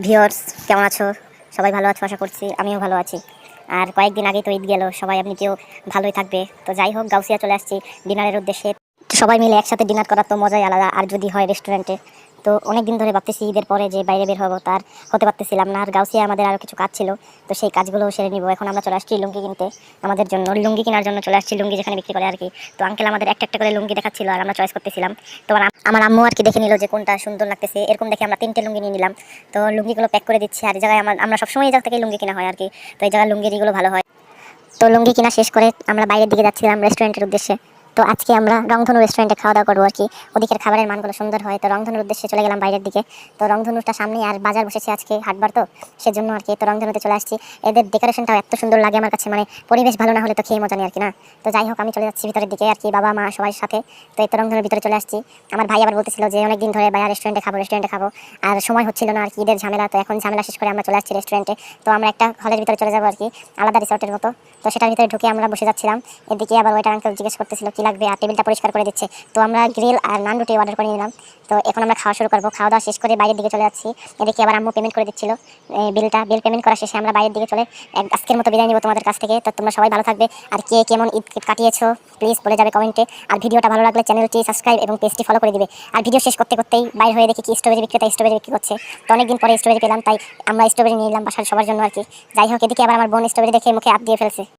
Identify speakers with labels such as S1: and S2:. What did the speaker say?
S1: Viewers, কেমন আছো? সবাই ভালো আছো আশা করছি। আমিও ভালো আছি। আর কয়েকদিন আগেই তো ঈদ গেল, সবাই এমনিতেও ভালোই থাকবে। তো যাই হোক, গাউসিয়া চলে আসছি ডিনারের উদ্দেশ্যে। তো সবাই মিলে একসাথে ডিনার করার তো মজাই আলাদা, আর যদি হয় রেস্টুরেন্টে। তো অনেকদিন ধরে ভাবতেছি ঈদের পরে যে বাইরে বের হবো, তার হতে পারতেছিলাম না। আর গাউসিয়া আমাদের আরও কিছু কাজ ছিল, তো সেই কাজগুলো সেরে নিব। এখন আমরা চলে আসছি লুঙ্গি কিনতে, আমাদের জন্য লুঙ্গি কেনার জন্য চলে আসছি, লুঙ্গি যেখানে বিক্রি করে আর কি। তো আঙ্কেল আমাদের একটা একটা করে লুঙ্গি দেখাচ্ছিল আর আমরা চয়েস করতেছিলাম। তো আমার আম্মু আর কি দেখে নিল যে কোনটা সুন্দর লাগতেছে, এরকম দেখে আমরা 3টে লুঙ্গি নিয়ে নিলাম। তো লুঙ্গিগুলো প্যাক করে দিচ্ছি। আর এই জায়গায় আমরা সবসময় এই জায়গা থেকে লুঙ্গি কেনা হয় আর কি। তো এই জায়গায় লুঙ্গিগুলো ভালো হয়। তো লুঙ্গি কিনা শেষ করে আমরা বাইরের দিকে যাচ্ছিলাম রেস্টুরেন্টের উদ্দেশ্যে। তো আজকে আমরা রংধনু রেস্টুরেন্টে খাওয়া দাওয়া করবো আর কি। ওদিকের খাবারের মানগুলো সুন্দর হয়, তো রংধনুর উদ্দেশ্যে চলে গেলাম বাইরের দিকে। তো রংধনুটা সামনে, আর বাজার বসেছে আজকে, হাটবার তো সেজন্য আর কি। তো রংধনুতে চলে আসছি। এদের ডেকোরেশনটাও এত সুন্দর লাগে আমার কাছে, মানে পরিবেশ ভালো না হলে তো খেয়ে মজা নেই আর কি না। তো যাই হোক, আমি চলে যাচ্ছি ভিতরের দিকে আর কি, বাবা মা সবাই সাথে। তো এই তো রংধনুর ভিতরে চলে আসছি। আমার ভাই আবার বলতেছিল যে অনেকদিন ধরে ভাইয়া রেস্টুরেন্টে খাবো, আর সময় হচ্ছিল না আর কি, ঈদের ঝামেলা। তো এখন ঝামেলা শেষ করে আমরা চলে আসছি রেস্টুরেন্টে। তো আমরা একটা হলের ভিতরে চলে যাবো আর কি, আলাদা রিসর্টের মতো। তো সেটার ভিতরে ঢুকে আমরা বসে যাচ্ছিলাম। এদিকে আবার ওইটার আঙ্কেল জিজ্ঞেস করতেছিল কি লাগবে, আর টেবিলটা পরিষ্কার করে দিচ্ছে। তো আমরা গ্রিল আর নান রুটি অর্ডার করে নিলাম। তো এখন আমরা খাওয়া শুরু করবো। খাওয়া দাওয়া শেষ করে বাইরের দিকে চলে যাচ্ছি। এদিকে আবার আম্মু পেমেন্ট করে দিচ্ছিল বিল পেমেন্ট করা শেষে আমরা বাইরের দিকে চলে আজকের মতো বিদায় নিব তোমাদের কাছ থেকে। তো তোমরা সবাই ভালো থাকবে, আর কে কেমন ঈদ কাটিয়েছো প্লিজ বলে যাবে কমেন্টে। আর ভিডিওটা ভালো লাগলে চ্যানেলটি সাবস্ক্রাইব এবং পেজটি ফলো করে দিবে। আর ভিডিও শেষ করতে করতেই বাইরে হয়ে দেখি কি স্ট্রবেরি বিক্রি করছে। তো অনেকদিন পরে স্ট্রবেরি পেলাম, তাই আমরা স্ট্রবেরি নিয়ে নিলাম বাসার সবার জন্য আর কি। যাই হোক, এদিকে আবার আমার বোন স্ট্রবেরি দেখে মুখে হাত দিয়ে ফেলছে।